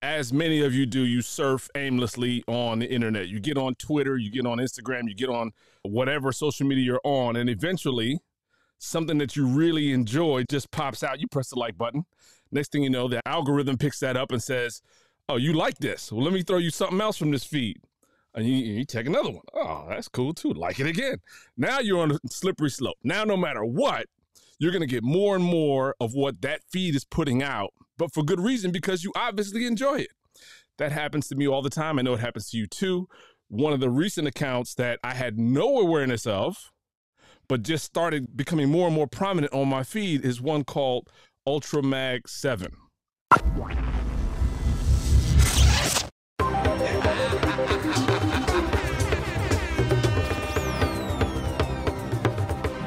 as many of you do, you surf aimlessly on the internet. You get on Twitter, you get on Instagram, you get on whatever social media you're on, and eventually something that you really enjoy just pops out. You press the like button. Next thing you know, the algorithm picks that up and says, oh, you like this? Well, let me throw you something else from this feed. And you take another one. Oh, that's cool too. Like it again. Now you're on a slippery slope. Now, no matter what, you're going to get more and more of what that feed is putting out, but for good reason, because you obviously enjoy it. That happens to me all the time. I know it happens to you too. One of the recent accounts that I had no awareness of, but just started becoming more and more prominent on my feed is one called UltraMag7.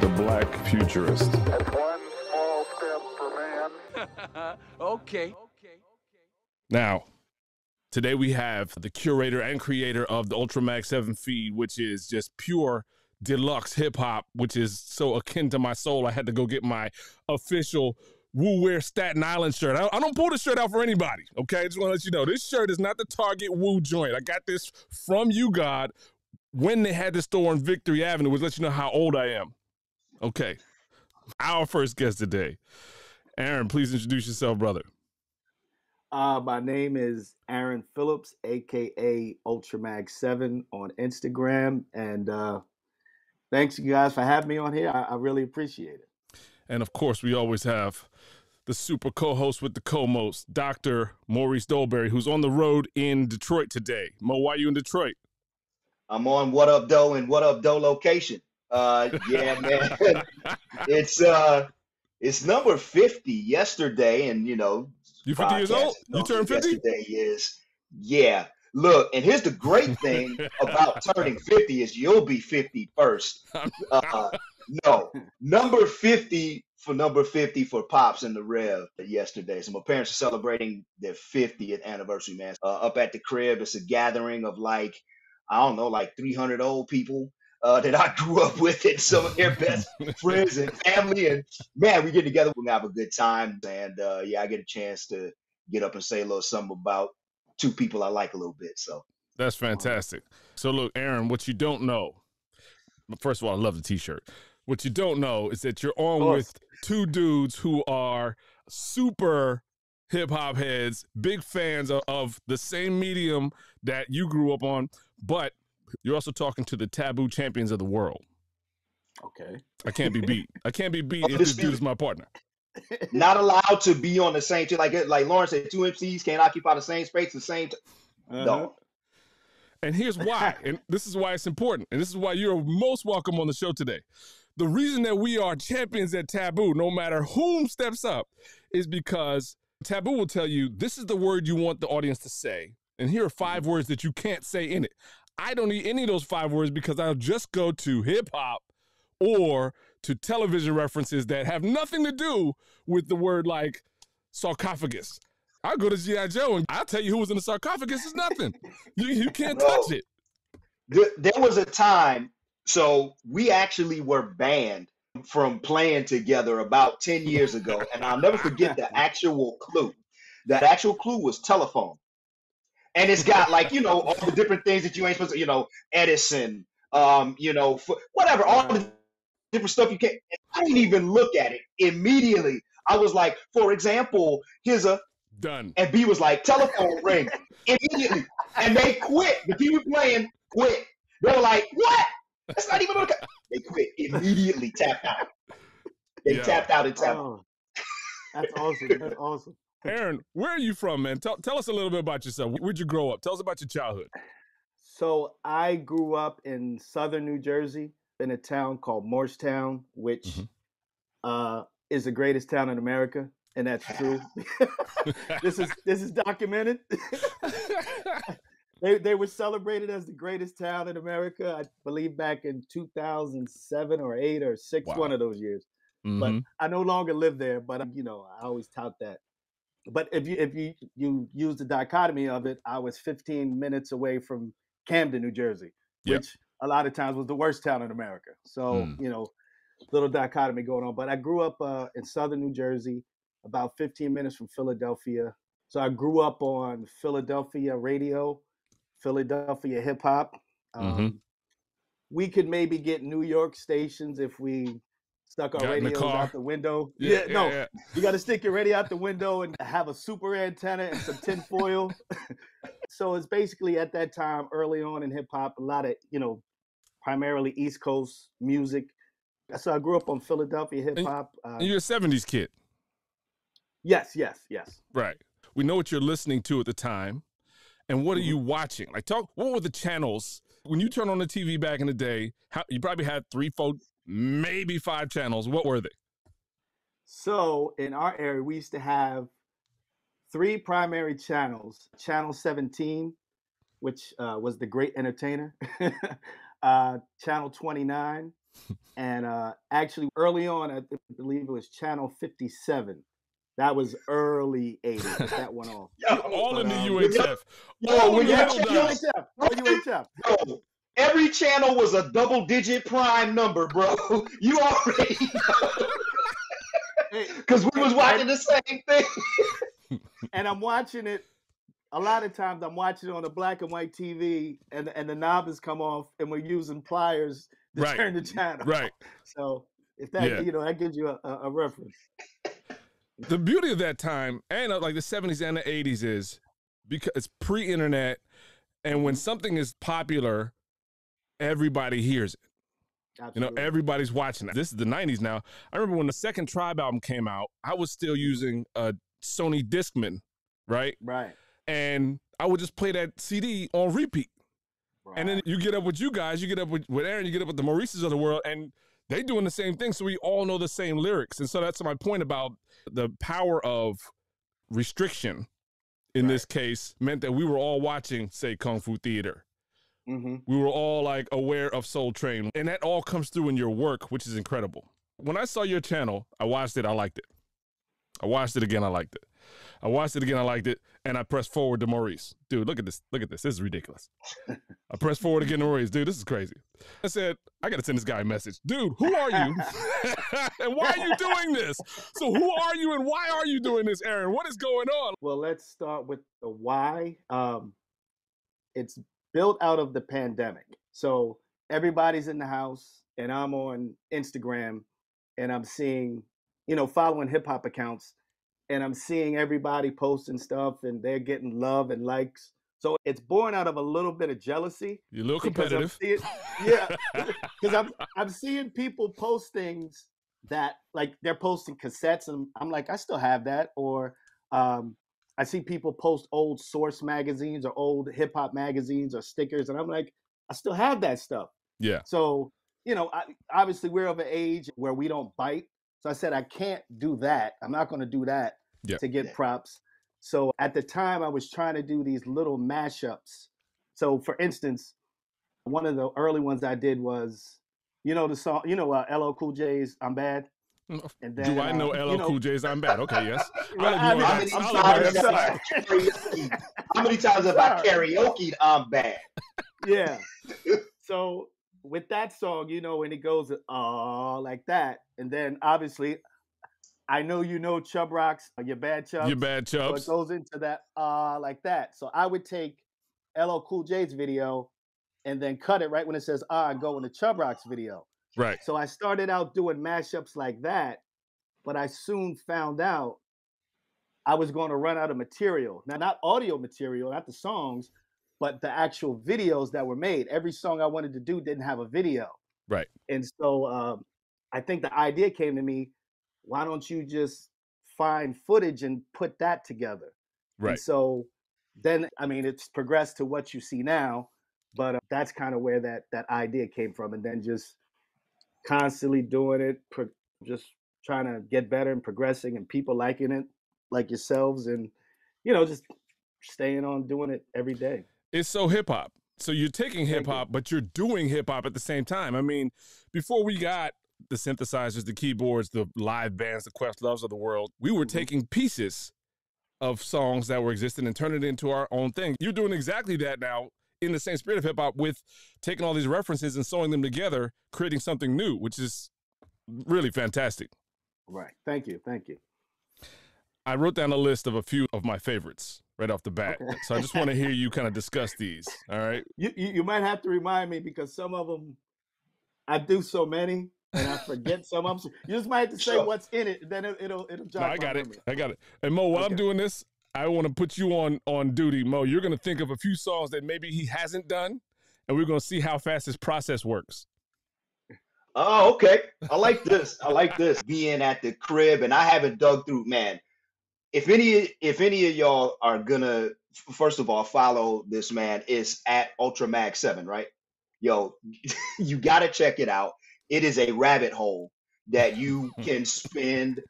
The Black Futurist. That's one small step for man. Okay. Now, today we have the curator and creator of the UltraMag7 feed, which is just pure deluxe hip-hop, which is so akin to my soul. I had to go get my official Woo Wear Staten Island shirt. I don't pull this shirt out for anybody, okay? I just want to let you know, this shirt is not the Target Woo joint. I got this from you, God, when they had the store on Victory Avenue, which lets you know how old I am. Okay, our first guest today. Aaron, please introduce yourself, brother. My name is Aaron Phillips, a.k.a. UltraMag7 on Instagram. And thanks, you guys, for having me on here. I really appreciate it. And, of course, we always have the super co-host with the co-most, Dr. Maurice Dolberry, who's on the road in Detroit today. Mo, why are you in Detroit? I'm on What Up Doe and What Up Doe location. Yeah, man. It's number 50 yesterday, and you 50 years old? You turned 50? Yesterday is, yeah. Look, and here's the great thing about turning 50 is you'll be 50 first. No, number 50 for Pops and the Rev yesterday. So my parents are celebrating their 50th anniversary, man. Up at the crib, it's a gathering of like 300 old people that I grew up with and some of their best friends and family. And man, we get together, we have a good time. And yeah, I get a chance to get up and say a little something about two people I like a little bit. So that's fantastic. So look, Aaron, what you don't know, first of all, I love the t-shirt. What you don't know is that you're on with two dudes who are super hip-hop heads, big fans of the same medium that you grew up on, but you're also talking to the taboo champions of the world. Okay. I can't be beat. I can't be beat if this dude is my partner. Not allowed to be on the same team. Like Lawrence said, two MCs can't occupy the same space at the same time. No. And here's why. And this is why it's important. And this is why you're most welcome on the show today. The reason that we are champions at Taboo, no matter whom steps up, is because Taboo will tell you, this is the word you want the audience to say. And here are 5 words that you can't say in it. I don't need any of those 5 words because I'll just go to hip hop or to television references that have nothing to do with the word like sarcophagus. I'll go to G.I. Joe and I'll tell you who was in the sarcophagus. It's nothing. You can't touch it. There was a time, so we actually were banned from playing together about 10 years ago. And I'll never forget the actual clue. That actual clue was telephone. And it's got like, all the different things that you ain't supposed to, Edison, whatever, all the different stuff you can't. I didn't even look at it immediately. I was like, for example, here's a done. And B was like, telephone ring immediately. And they quit. The people playing quit. They were like, what? That's not even okay. They quit immediately, tapped out. They tapped out and tapped out. That's awesome. That's awesome. Aaron, where are you from, man? Tell us a little bit about yourself. Where'd you grow up? Tell us about your childhood. So I grew up in southern New Jersey in a town called Morristown, which is the greatest town in America. And that's true. This is documented. They were celebrated as the greatest town in America, I believe back in 2007 or 8 or 6, one of those years. But I no longer live there, but I always tout that. But if you use the dichotomy of it, I was 15 minutes away from Camden, New Jersey, which a lot of times was the worst town in America. So, little dichotomy going on. But I grew up in southern New Jersey, about 15 minutes from Philadelphia. So I grew up on Philadelphia radio, Philadelphia hip hop. We could maybe get New York stations if we stuck our Got in the radios car. out the window. Yeah. You got to stick your radio out the window and have a super antenna and some tinfoil. So it's basically at that time, early on in hip hop, a lot of, primarily East Coast music. So I grew up on Philadelphia hip hop. And you're a 70s kid. Yes. Right. We know what you're listening to at the time. And what are you watching? Like, what were the channels? When you turn on the TV back in the day, you probably had 3, 4, maybe 5 channels. What were they? So in our area, we used to have 3 primary channels. Channel 17, which was the Great Entertainer. Channel 29. And actually early on, I believe it was Channel 57. That was early 80s. That went off. All in the UHF. UHF. Every channel was a double-digit prime number, bro. You already know. Because we was watching the same thing. And I'm watching it. A lot of times I'm watching it on a black and white TV, and the knob has come off, and we're using pliers to turn the channel. Right. So if that, that gives you a reference. The beauty of that time, and like the 70s and the 80s, is because it's pre-internet, and when something is popular, everybody hears it. Absolutely. Everybody's watching it. This is the 90s now. I remember when the second Tribe album came out, I was still using a Sony Discman, right? Right. And I would just play that CD on repeat. Right. And then you get up with you guys, you get up with Aaron, you get up with the Maurices of the world, and they doing the same thing, so we all know the same lyrics. And so that's my point about the power of restriction in this case meant that we were all watching, say, Kung Fu Theater. We were all like aware of Soul Train, and that all comes through in your work, which is incredible. When I saw your channel, I watched it, I liked it. I watched it again, I liked it. I watched it again, I liked it, and I pressed forward to Maurice. Dude, look at this. Look at this. This is ridiculous. I pressed forward again to Maurice. Dude, this is crazy. I said, I got to send this guy a message. Dude, who are you? And why are you doing this? So who are you and why are you doing this, Aaron? What is going on? Well, let's start with the why. It's built out of the pandemic. So everybody's in the house, and I'm on Instagram, and I'm seeing, following hip hop accounts, and I'm seeing everybody posting stuff, and they're getting love and likes. So it's born out of a little bit of jealousy. You're a little competitive. Because I'm seeing people post things that, like, they're posting cassettes, and I'm like, I still have that. Or I see people post old Source magazines or old hip hop magazines or stickers, and I'm like, I still have that stuff. Yeah. So, obviously we're of an age where we don't bite. So I said, I can't do that. I'm not going to do that to get props. So at the time, I was trying to do these little mashups. So for instance, one of the early ones I did was, the song, LL Cool J's "I'm Bad." And then, do I know LL Cool J's "I'm Bad"? Okay, yes. How many times have I karaoke'd "I'm Bad"? Yeah. So with that song, when it goes like that, and then obviously, I know Chub Rocks, your bad Chubs. Your bad Chubs. So it goes into that like that. So I would take LL Cool J's video and then cut it right when it says and go in the Chub Rocks video. Right. So I started out doing mashups like that, but I soon found out I was going to run out of material. Now, not audio material, not the songs, but the actual videos that were made. Every song I wanted to do didn't have a video. Right. And so I think the idea came to me, why don't you just find footage and put that together? Right. And so then, it's progressed to what you see now, but that's kind of where that idea came from. And then just constantly doing it, just trying to get better and progressing, and people liking it like yourselves, and, just staying on doing it every day. It's so hip hop. So you're taking hip hop, but you're doing hip hop at the same time. Before we got the synthesizers, the keyboards, the live bands, the Questloves of the world, we were taking pieces of songs that were existing and turning it into our own thing. You're doing exactly that now in the same spirit of hip hop, with taking all these references and sewing them together, creating something new, which is really fantastic. Right. Thank you. I wrote down a list of a few of my favorites right off the bat. Okay. So I just want to hear you kind of discuss these. All right. You might have to remind me because some of them, I do so many and I forget some of them. You just might have to say what's in it, then it'll jog No, my I got memory. it. I got it. And Mo, while I'm doing this, I want to put you on duty. Mo, you're going to think of a few songs that maybe he hasn't done, and we're going to see how fast his process works. Oh, okay. I like this. I like this. Being at the crib, and I haven't dug through, man. If any of y'all are gonna, first of all, follow this man, it's at UltraMag7, right? Yo, you gotta check it out. It is a rabbit hole that you can spend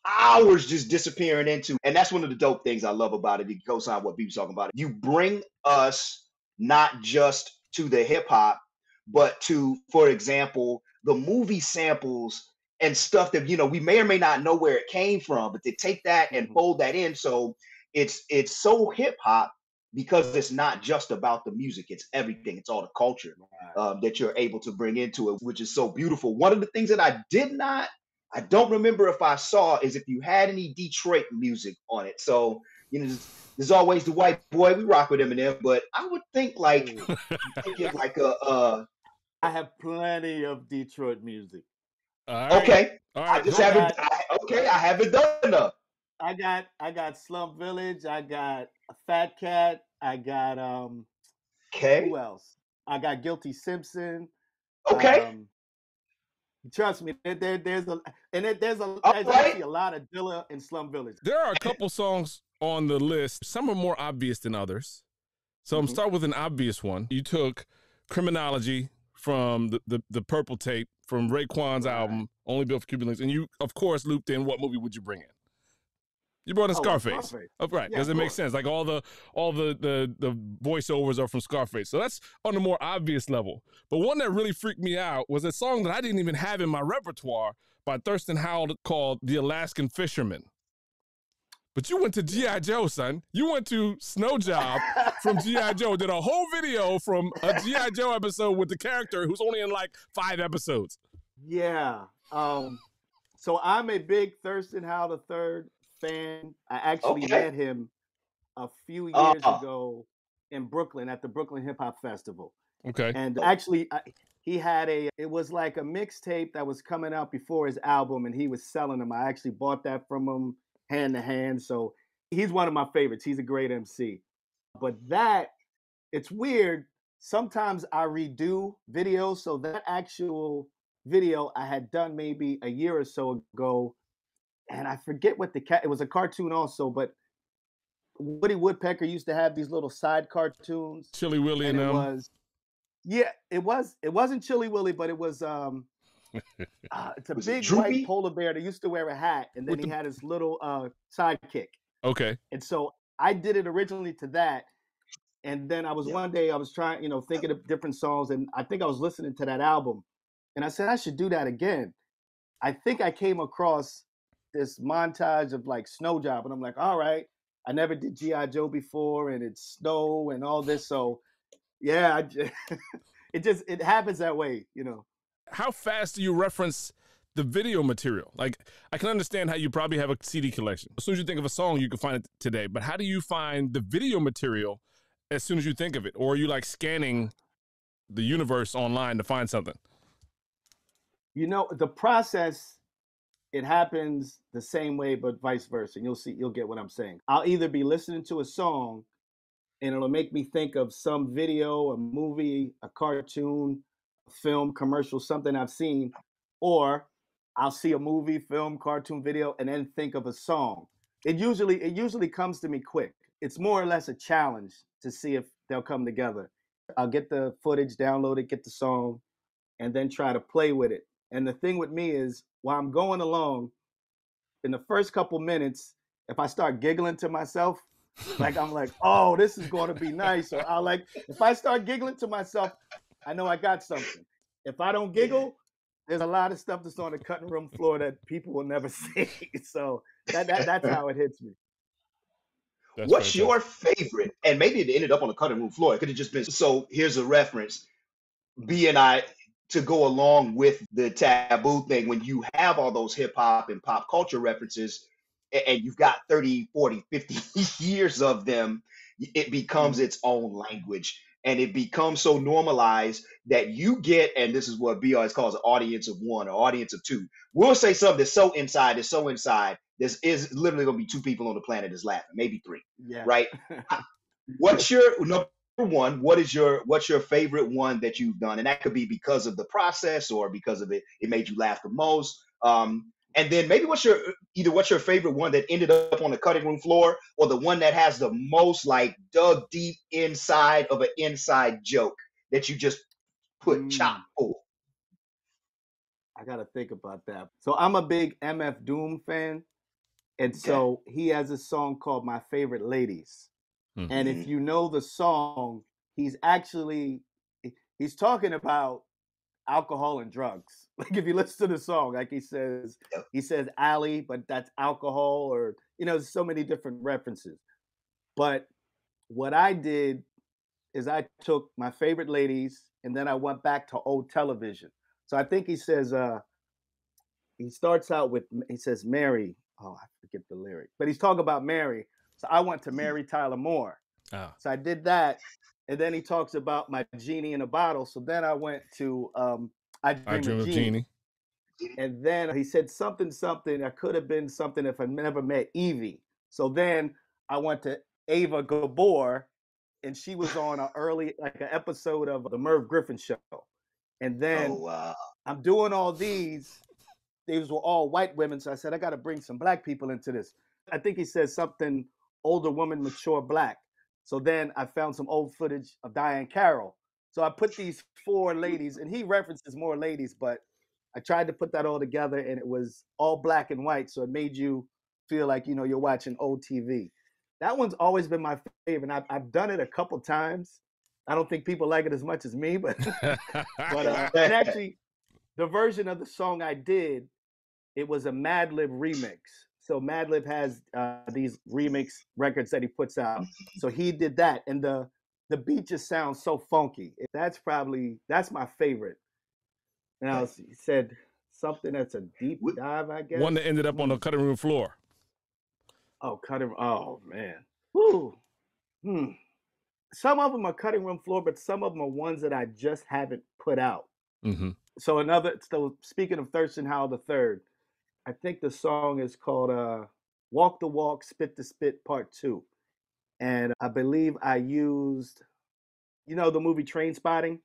hours just disappearing into. And that's one of the dope things I love about it. It goes on what Bee's talking about. You bring us not just to the hip hop, but to, for example, the movie samples and stuff that, you know, we may or may not know where it came from, but they take that and fold that in. So it's so hip hop because it's not just about the music, it's everything. It's all the culture that you're able to bring into it, which is so beautiful. One of the things that I don't remember if I saw is if you had any Detroit music on it. So, you know, there's always the white boy, we rock with Eminem, but I would think like, I have plenty of Detroit music. Okay. All right. I haven't done enough. I got Slum Village. I got Fat Cat. I got who else? I got Guilty Simpson. Okay. Trust me, there's actually a lot of Dilla and Slum Village. There are a couple songs on the list. Some are more obvious than others. So I'm start with an obvious one. You took Criminology from the Purple Tape from Raekwon's album, Only Built for Cuban Links, and you, of course, looped in What Movie Would You Bring In? You brought in Scarface. Oh, right. Yeah, Does it make sense? Like all the voiceovers are from Scarface. So that's on the more obvious level. But one that really freaked me out was a song that I didn't even have in my repertoire by Thurston Howell called The Alaskan Fisherman. But you went to G.I. Joe, son. You went to Snow Job from G.I. Joe, did a whole video from a G.I. Joe episode with the character who's only in like 5 episodes. Yeah. So I'm a big Thurston Howell III fan. I actually met him a few years ago in Brooklyn at the Brooklyn Hip Hop Festival. Okay. And actually, he had it was like a mixtape that was coming out before his album, and he was selling them. I actually bought that from him hand to hand. So he's one of my favorites. He's a great MC. But it's weird. Sometimes I redo videos. So that actual video I had done maybe a year or so ago, and I forget what it was a cartoon also, but Woody Woodpecker used to have these little side cartoons. Chili Willy and them. It wasn't Chili Willy, but it was it's a big white polar bear that used to wear a hat, and then he had his little sidekick. Okay. And so I did it originally to that. And then one day I was trying, thinking of different songs, and I think I was listening to that album, and I said I should do that again. I think I came across this montage of like Snow Job, and I'm like, all right, I never did G.I. Joe before, and it's snow and all this, so yeah, it happens that way, How fast do you reference the video material? Like, I can understand how you probably have a CD collection. As soon as you think of a song, you can find it today. But how do you find the video material as soon as you think of it? Or are you like scanning the universe online to find something? The process, it happens the same way, but vice versa. And you'll get what I'm saying. I'll either be listening to a song and it'll make me think of some video, a movie, a cartoon, film, commercial, something I've seen, or I'll see a movie, film, cartoon, video, and then think of a song. It usually comes to me quick. It's more or less a challenge to see if they'll come together. I'll get the footage, download it, get the song, and then try to play with it. And the thing with me is, while I'm going along, in the first couple minutes, if I start giggling to myself, like I'm like, oh, this is going to be nice. Or if I start giggling to myself, I know I got something. If I don't giggle, there's a lot of stuff that's on the cutting room floor that people will never see. So that's how it hits me. What's your favorite? And maybe it ended up on the cutting room floor. It could have just been. So here's a reference. B and I, to go along with the taboo thing, when you have all those hip hop and pop culture references, and you've got 30, 40, 50 years of them, it becomes its own language. And it becomes so normalized that you get, and this is what B always calls an audience of one or audience of two. We'll say something that's so inside, this is literally going to be two people on the planet that's laughing, maybe three, Yeah. right? What's your number one? What's your favorite one that you've done? And that could be because of the process or because of it made you laugh the most. And then maybe what's your favorite one that ended up on the cutting room floor, or the one that has the most like dug deep inside of an inside joke that you just put chop full? I got to think about that. So I'm a big MF Doom fan. And so he has a song called My Favorite Ladies. Mm-hmm. And if you know the song, he's talking about alcohol and drugs. Like if you listen to the song, like he says Allie, but that's alcohol, or, there's so many different references. But what I did is I took My Favorite Ladies and then I went back to old television. So I think he says, he starts out with, he says, Mary. Oh, I forget the lyric, but he's talking about Mary. So I went to Mary Tyler Moore. Oh. So I did that. And then he talks about my genie in a bottle. So then I went to I Dream of Jeannie. And then he said something. I could have been something if I never met Evie. So then I went to Ava Gabor, and she was on an episode of the Merv Griffin show. And then I'm doing all these. These were all white women. So I said, I got to bring some black people into this. I think he says something, older woman, mature black. So then I found some old footage of Diane Carroll. So I put these four ladies, and he references more ladies, but I tried to put that all together, and it was all black and white. So it made you feel like, you're watching old TV. That one's always been my favorite. I've done it a couple times. I don't think people like it as much as me, but and actually the version of the song I did, it was a Madlib remix. So Madlib has these remix records that he puts out. So he did that, and the beat just sounds so funky. That's my favorite. Now he said something that's a deep dive, I guess. One that ended up on the cutting room floor. Oh, oh man. Woo. Some of them are cutting room floor, but some of them are ones that I just haven't put out. Mm-hmm. So speaking of Thurston Howell III, I think the song is called Walk the Walk, Spit the Spit Part 2. And I believe I used, the movie Trainspotting?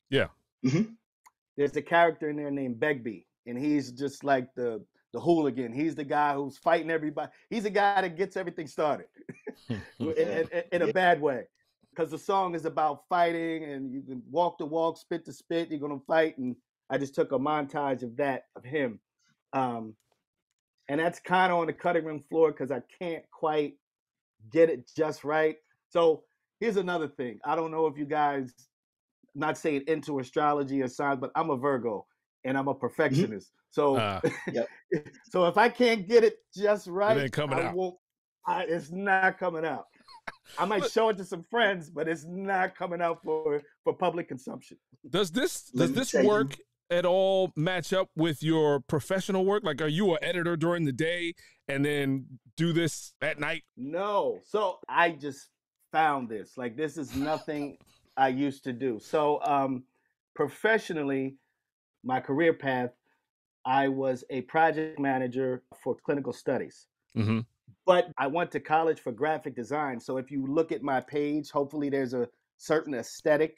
Yeah. Mm-hmm. There's a character in there named Begbie, and he's just like the hooligan. He's the guy who's fighting everybody. He's the guy that gets everything started in a bad way. Because the song is about fighting, and you can walk the walk, spit the spit, you're going to fight. And I just took a montage of him. And that's kind of on the cutting room floor because I can't quite get it just right. So here's another thing. I don't know if you guys, not saying into astrology or signs, but I'm a Virgo and I'm a perfectionist. So, so if I can't get it just right, it's not coming out. I might show it to some friends, but it's not coming out for public consumption. Does this work at all match up with your professional work? Like, are you an editor during the day and then do this at night? No. So I just found this. Like, this is nothing I used to do. So professionally, my career path, I was a project manager for clinical studies. Mm-hmm. But I went to college for graphic design. So if you look at my page, hopefully there's a certain aesthetic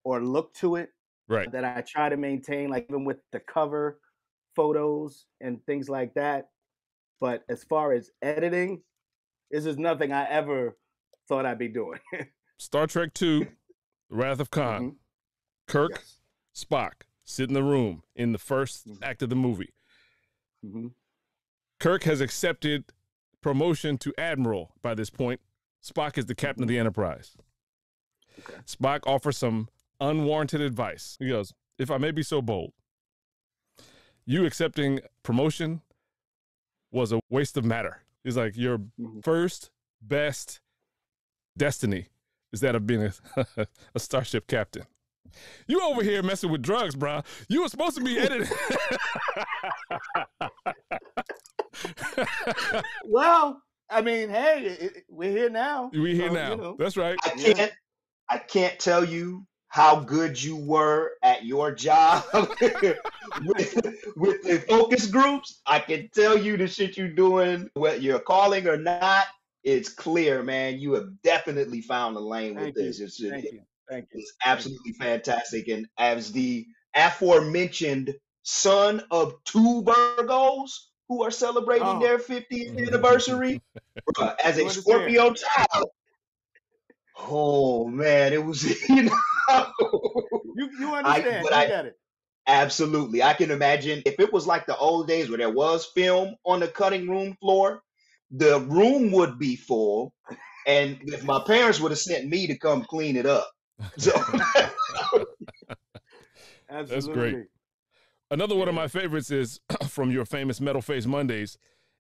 or look to it. Right. That I try to maintain, like even with the cover photos and things like that. But as far as editing, this is nothing I ever thought I'd be doing. Star Trek II, Wrath of Khan. Mm-hmm. Kirk, Spock sit in the room in the first act of the movie. Mm-hmm. Kirk has accepted promotion to Admiral by this point. Spock is the captain of the Enterprise. Okay. Spock offers some unwarranted advice. He goes, if I may be so bold, you accepting promotion was a waste of matter. He's like, your first best destiny is that of being a starship captain. You over here messing with drugs, bro. You were supposed to be editing. Well, I mean, hey, we're here now. We're here so, now. You know. That's right. I can't tell you how good you were at your job with the focus groups. I can tell you the shit you're doing, whether you're calling or not. It's clear, man. You have definitely found a lane with Thank this. you. Thank you. Thank you. It's absolutely fantastic. And as the aforementioned son of two Virgos who are celebrating their 50th anniversary, as a Scorpio child, oh man, it was you understand. You get it. Absolutely. I can imagine if it was like the old days where there was film on the cutting room floor, the room would be full. And if my parents would have sent me to come clean it up. So Absolutely. That's great. Another one of my favorites is from your famous Metal Face Mondays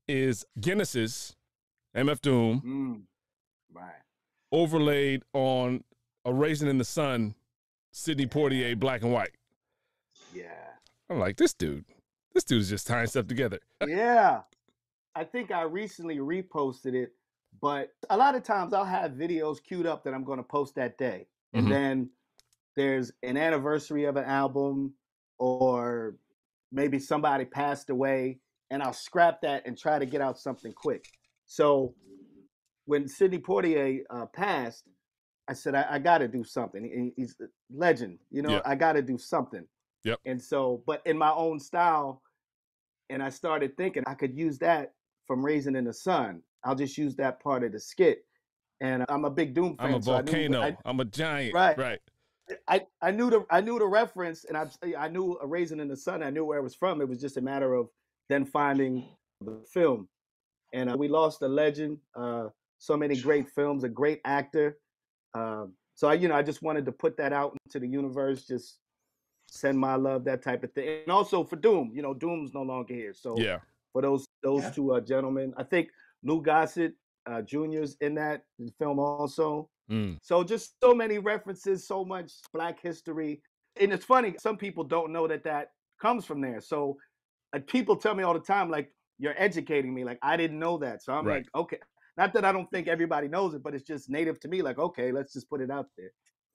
is Guinness's MF Doom Right. overlaid on a Raisin in the Sun Sidney Poitier black and white. Yeah. I'm like, this dude is just tying stuff together. Yeah. I think I recently reposted it, but a lot of times I'll have videos queued up that I'm going to post that day. And then there's an anniversary of an album, or maybe somebody passed away, and I'll scrap that and try to get out something quick. So when Sidney Poitier passed, I said, I got to do something. He's a legend, I got to do something. Yep. And so, but in my own style, and I started thinking I could use that from Raisin in the Sun. I'll just use that part of the skit. And I'm a big Doom fan. I'm a volcano. I'm a giant. Right. I knew the reference, and I knew a Raisin in the Sun. I knew where it was from. It was just a matter of then finding the film. And we lost a legend. So many great films, a great actor. So I just wanted to put that out into the universe. Just send my love, that type of thing. And also for Doom, Doom's no longer here. So for those two gentlemen, I think Lou Gossett Jr.'s in that film also. So just so many references, so much Black history. And it's funny, some people don't know that comes from there. So people tell me all the time, like, you're educating me. Like, I didn't know that. So I'm like, okay. Not that I don't think everybody knows it, but it's just native to me. Like, okay, let's just put it out there.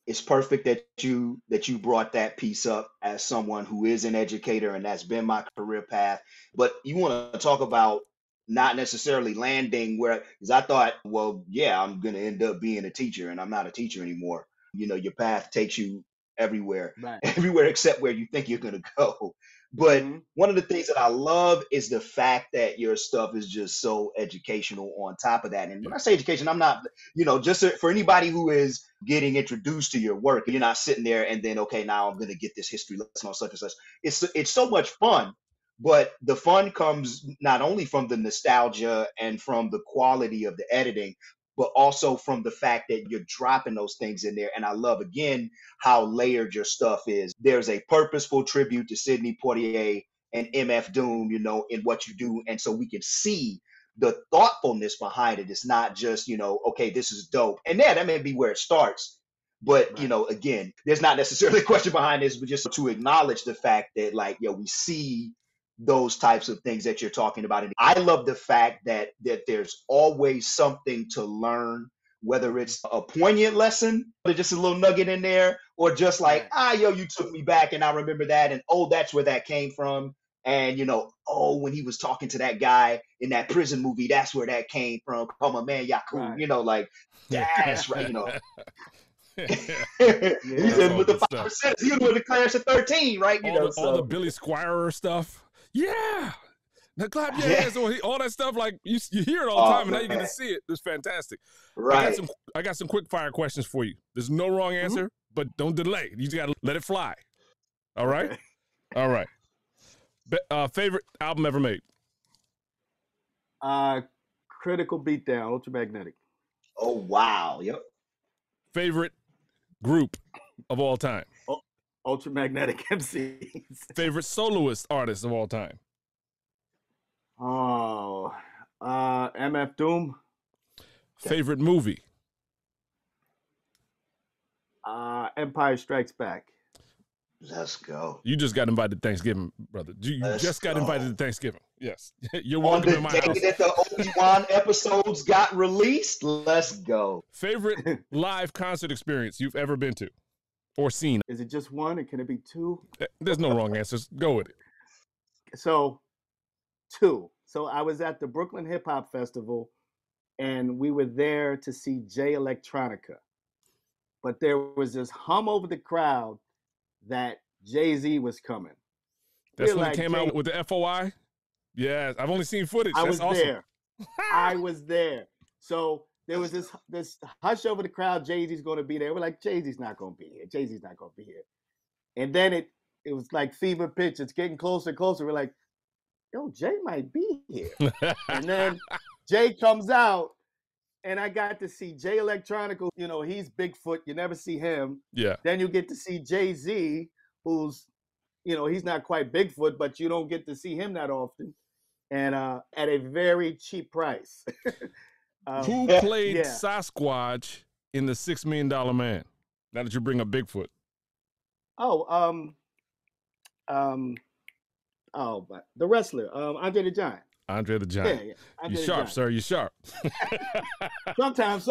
It's perfect that you brought that piece up as someone who is an educator, and that's been my career path. But you want to talk about not necessarily landing where, because I thought, well, yeah, I'm going to end up being a teacher, and I'm not a teacher anymore. Your path takes you everywhere, everywhere except where you think you're going to go. But one of the things that I love is the fact that your stuff is just so educational on top of that. And when I say education, I'm not, just for anybody who is getting introduced to your work, you're not sitting there and then, okay, now I'm going to get this history lesson on such and such. It's so much fun. But the fun comes not only from the nostalgia and from the quality of the editing, but also from the fact that you're dropping those things in there. And I love, again, how layered your stuff is. There's a purposeful tribute to Sidney Poitier and MF Doom, in what you do. And so we can see the thoughtfulness behind it. It's not just, okay, this is dope. And that may be where it starts. But, again, there's not necessarily a question behind this, but just to acknowledge the fact that, like, we see those types of things that you're talking about. And I love the fact that there's always something to learn, whether it's a poignant lesson, or just a little nugget in there, or just like, you took me back and I remember that. And, oh, that's where that came from. And, when he was talking to that guy in that prison movie, that's where that came from. Oh, my man, Yakub, like, that's right, He said with the 5%, he was with the Clarence at 13, right? All the Billy Squire stuff. Yeah. Now clap your hands on all that stuff. Like you hear it all the time, and now you get to see it. It's fantastic. Right. I got some quick fire questions for you. There's no wrong answer, but don't delay. You just got to let it fly. All right. Okay. All right. Favorite album ever made? Critical Beatdown, UltraMagnetic. Oh wow. Yep. Favorite group of all time? UltraMagnetic MCs. Favorite soloist artist of all time? Oh, MF Doom. Favorite movie? Empire Strikes Back. Let's go. You just got invited to Thanksgiving, brother. You Let's just got go. invited to Thanksgiving. Yes. You're On welcome the in my day house. that the Obi-Wan episodes got released, let's go. Favorite live concert experience you've ever been to or seen? Is it just one, or can it be two? There's no wrong answers. Go with it. So, two. So I was at the Brooklyn Hip Hop Festival, and we were there to see Jay Electronica. But there was this hum over the crowd that Jay-Z was coming. That's when he came out with the FOI? Yes, I've only seen footage. That's awesome. There. I was there. So there was this hush over the crowd. Jay-Z's going to be there. We're like, Jay-Z's not going to be here. Jay-Z's not going to be here. And then it was like fever pitch. It's getting closer and closer. We're like, yo, Jay might be here. And then Jay comes out, and I got to see Jay Electronica. You know, he's Bigfoot. You never see him. Yeah. Then you get to see Jay-Z, who's, you know, he's not quite Bigfoot, but you don't get to see him that often. And at a very cheap price. Who played Sasquatch in the $6 Million Man? Now that you bring up Bigfoot. But the wrestler, Andre the Giant. Andre the Giant. Yeah. You sharp, sir. You sharp. Sometimes.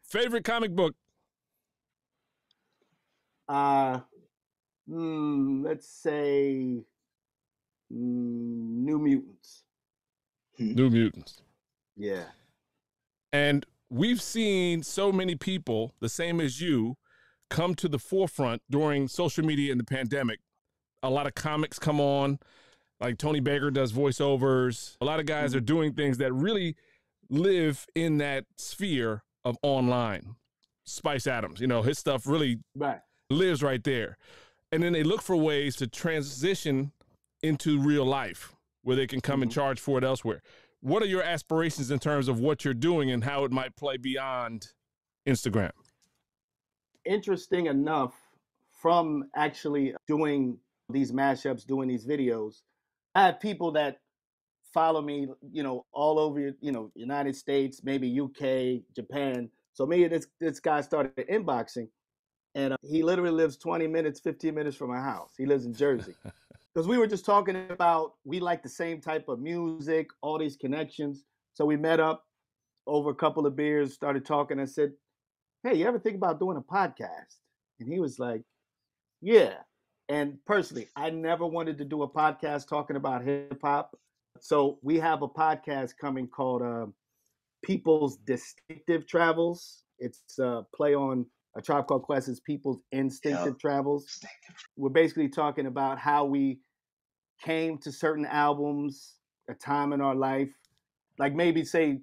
Favorite comic book? Let's say New Mutants. New Mutants. Yeah. And we've seen so many people, the same as you, come to the forefront during social media and the pandemic. A lot of comics come on, like Tony Baker does voiceovers. A lot of guys are doing things that really live in that sphere of online. Spice Adams, you know, his stuff really lives right there. And then they look for ways to transition into real life where they can come and charge for it elsewhere. What are your aspirations in terms of what you're doing and how it might play beyond Instagram? Interesting enough, from actually doing these mashups, doing these videos, I have people that follow me, you know, all over, you know, United States, maybe UK, Japan. So maybe this guy started inboxing, and he literally lives 20 minutes, 15 minutes from my house. He lives in Jersey. Because we were just talking about, we like the same type of music, all these connections. So we met up over a couple of beers, started talking. I said, hey, you ever think about doing a podcast? And he was like, yeah. And personally, I never wanted to do a podcast talking about hip hop. So we have a podcast coming called People's Distinctive Travels. It's a play on A Tribe Called Quest's People's Instinctive Travels. We're basically talking about how we came to certain albums, a time in our life. Like maybe say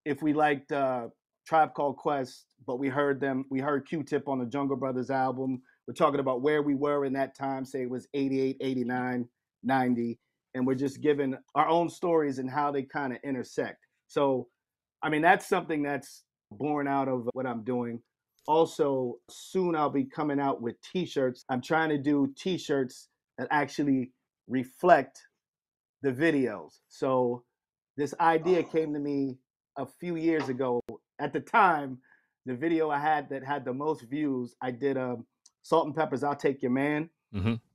if we liked Tribe Called Quest, but we heard Q-Tip on the Jungle Brothers album. We're talking about where we were in that time, say it was 88, 89, 90, and we're just giving our own stories and how they kind of intersect. So, I mean, that's something that's born out of what I'm doing. Also, soon I'll be coming out with T-shirts. I'm trying to do T-shirts that actually reflect the videos. So this idea came to me a few years ago. At the time, the video I had that had the most views, I did Salt and Pepper's I'll Take Your Man.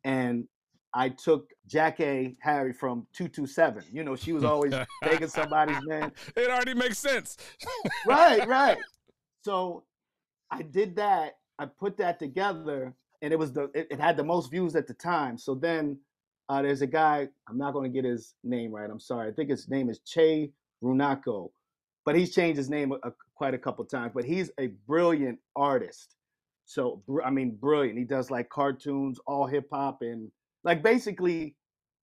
And I took Jackie Harry from 227. You know, she was always taking somebody's man. It already makes sense. Right. So I did that. I put that together, and it had the most views at the time. So then there's a guy, I'm not going to get his name right. I'm sorry. I think his name is Che Runako, but he's changed his name quite a couple times. But he's a brilliant artist. So, I mean, brilliant. He does like cartoons, all hip hop, and like basically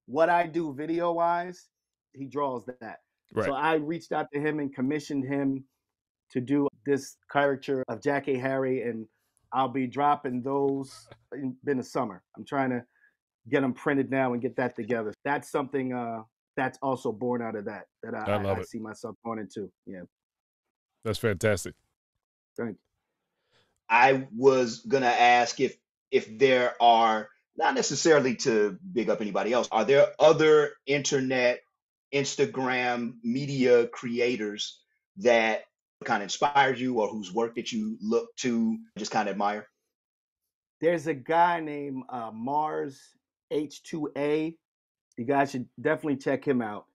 what I do video wise, he draws that. Right. So I reached out to him and commissioned him to do this caricature of Jackie Harry, and I'll be dropping those in the summer. I'm trying to get them printed now and get that together. That's something that's also born out of that I see myself going into. Yeah. That's fantastic. Thank you. I was gonna ask if there are, not necessarily to big up anybody else, are there other internet, Instagram media creators that kind of inspired you or whose work that you look to just kind of admire? There's a guy named Mars H2A. You guys should definitely check him out.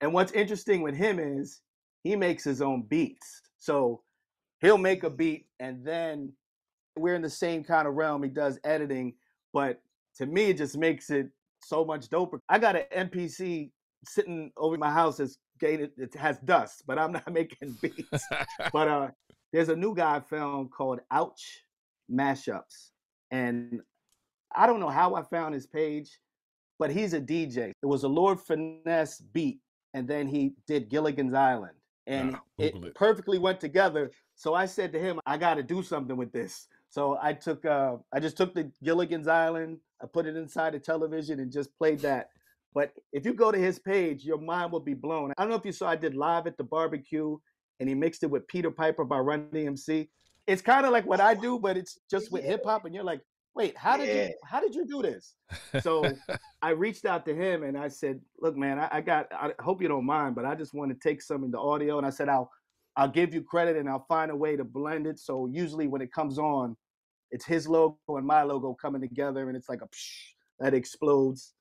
And what's interesting with him is he makes his own beats. So he'll make a beat and then we're in the same kind of realm. He does editing, but to me, it just makes it so much doper. I got an MPC sitting over my house that's gated, it has dust, but I'm not making beats. But there's a new guy I found called Ouch Mashups. And I don't know how I found his page, but he's a DJ. It was a Lord Finesse beat, and then he did Gilligan's Island. And it perfectly went together. So I said to him, I got to do something with this. So I just took the Gilligan's Island, I put it inside the television and just played that. But if you go to his page, your mind will be blown. I don't know if you saw, I did Live at the Barbecue, and he mixed it with Peter Piper by Run DMC. It's kind of like what I do, but it's just with hip hop, and you're like, wait, how did you do this? So I reached out to him and I said, look, man, I hope you don't mind, but I just want to take some in the audio. And I said, I'll give you credit and I'll find a way to blend it. So usually when it comes on, it's his logo and my logo coming together, and it's like a psh, that explodes.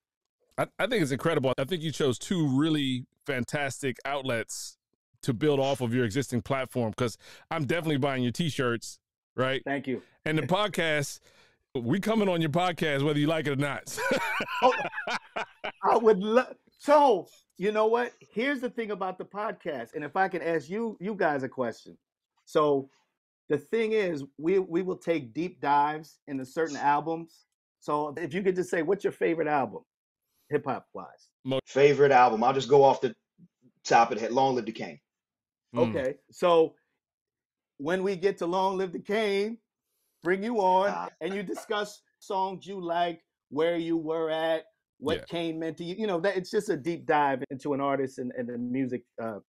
I think it's incredible. I think you chose two really fantastic outlets to build off of your existing platform, because I'm definitely buying your t-shirts, right? Thank you. And the podcast, we coming on your podcast whether you like it or not. Oh, I would love. So you know what? Here's the thing about the podcast, and if I can ask you guys a question. So the thing is, we will take deep dives into certain albums. So if you could just say, what's your favorite album, hip hop wise? Favorite album? I'll just go off the top of the head. Long Live the King. Okay, so when we get to Long Live the King, bring you on and you discuss songs you like, where you were at, what came into you. You know, that it's just a deep dive into an artist and the music of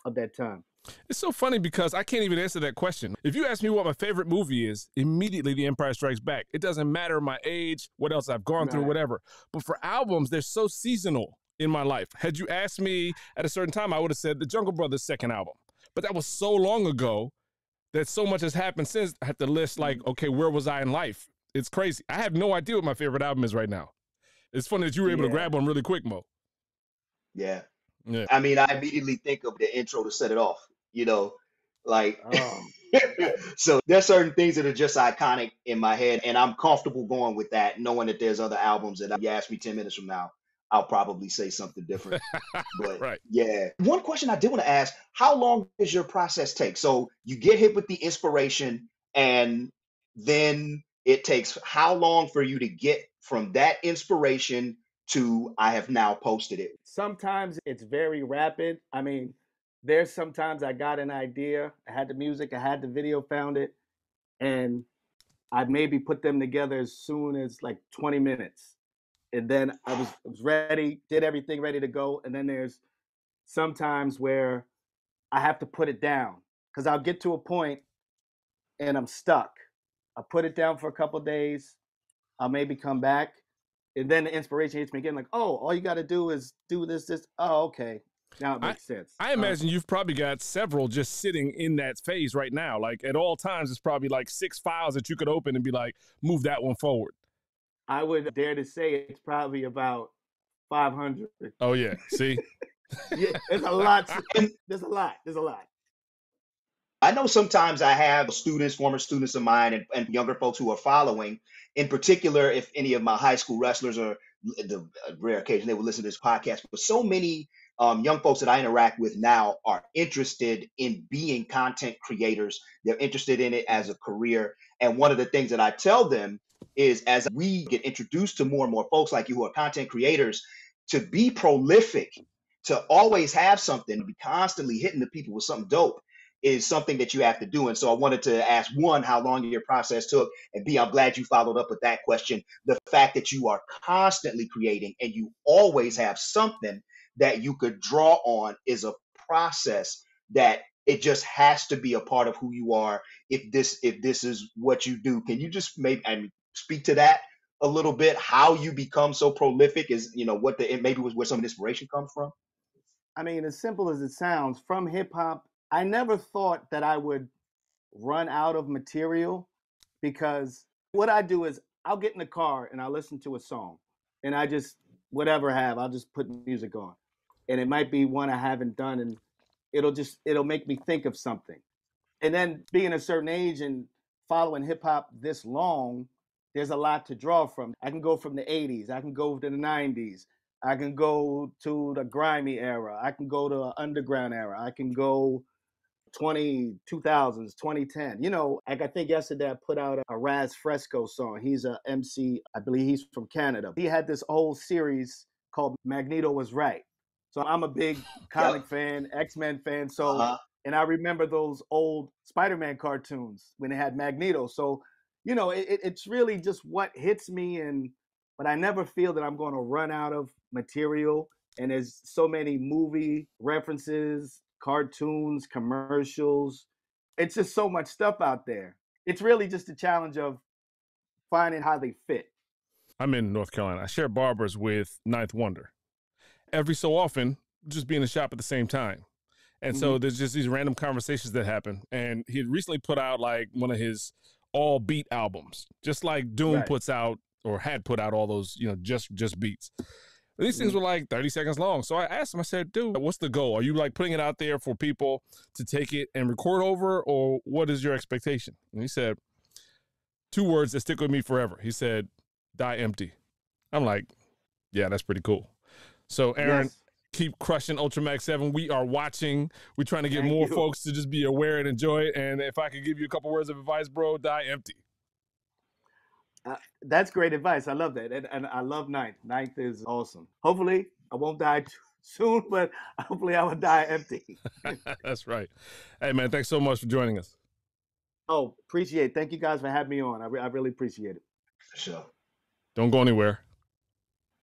that time. It's so funny because I can't even answer that question. If you ask me what my favorite movie is, immediately The Empire Strikes Back. It doesn't matter my age, what else I've gone through, whatever. But for albums, they're so seasonal in my life. Had you asked me at a certain time, I would have said the Jungle Brothers' second album. But that was so long ago that so much has happened since. I have to list, like, okay, where was I in life? It's crazy. I have no idea what my favorite album is right now. It's funny that you were able to grab one really quick, Mo. Yeah. I mean, I immediately think of the intro to Set It Off, you know, like, so there's certain things that are just iconic in my head, and I'm comfortable going with that, knowing that there's other albums that if you ask me 10 minutes from now, I'll probably say something different. But yeah. One question I did want to ask, how long does your process take? So you get hit with the inspiration, and then it takes how long for you to get from that inspiration to I have now posted it? Sometimes it's very rapid. I mean, there's sometimes I got an idea, I had the music, I had the video, found it, and I'd maybe put them together as soon as like 20 minutes. And then I was ready, did everything ready to go. And then there's sometimes where I have to put it down because I'll get to a point and I'm stuck. I'll put it down for a couple of days. I'll maybe come back. And then the inspiration hits me again, like, oh, all you got to do is do this. Oh, okay. Now it makes sense. I imagine you've probably got several just sitting in that phase right now. Like at all times, it's probably like 6 files that you could open and be like, move that one forward. I would dare to say it's probably about 500. Oh, yeah. See? Yeah, there's a lot. There's a lot. I know sometimes I have students, former students of mine, and younger folks who are following. In particular, if any of my high school wrestlers, or the rare occasion they would listen to this podcast, but so many young folks that I interact with now are interested in being content creators. They're interested in it as a career. And one of the things that I tell them is, as we get introduced to more and more folks like you who are content creators, to be prolific, to always have something, to be constantly hitting the people with something dope is something that you have to do. And so I wanted to ask, one, how long your process took, and B, I'm glad you followed up with that question. The fact that you are constantly creating and you always have something that you could draw on is a process that it just has to be a part of who you are if this is what you do. Can you just maybe speak to that a little bit? How you become so prolific is, you know, what maybe was where some of the inspiration comes from? I mean, as simple as it sounds, from hip hop, I never thought that I would run out of material, because what I do is I'll get in the car and I'll listen to a song, and I just whatever I have, I'll just put music on, and it might be one I haven't done, and it'll make me think of something. And then being a certain age and following hip hop this long, there's a lot to draw from. I can go from the 80s, I can go to the 90s, I can go to the grimy era, I can go to the underground era, I can go 2000s, 2010. You know, like I think yesterday I put out a Raz Fresco song. He's a MC, I believe he's from Canada. He had this whole series called Magneto Was Right. So I'm a big comic fan, X-Men fan. So, and I remember those old Spider-Man cartoons when they had Magneto. So, you know, it's really just what hits me, but I never feel that I'm going to run out of material. And there's so many movie references, cartoons, commercials. It's just so much stuff out there. It's really just a challenge of finding how they fit. I'm in North Carolina. I share barbers with Ninth Wonder. Every so often, just be in the shop at the same time. And so there's just these random conversations that happen. And he had recently put out like one of his all beat albums, just like Doom puts out or had put out all those, you know, just beats. These things were like 30 seconds long. So I asked him, I said, dude, what's the goal? Are you like putting it out there for people to take it and record over, or what is your expectation? And he said, 2 words that stick with me forever. He said, die empty. I'm like, yeah, that's pretty cool. So Aaron, keep crushing UltraMag7. We are watching. We're trying to get more folks to just be aware and enjoy it. And if I could give you a couple words of advice, bro, die empty. That's great advice. I love that. And I love Ninth. Ninth is awesome. Hopefully, I won't die too soon, but hopefully I will die empty. That's right. Hey, man, thanks so much for joining us. Oh, appreciate it. Thank you guys for having me on. I really appreciate it. For sure. Don't go anywhere.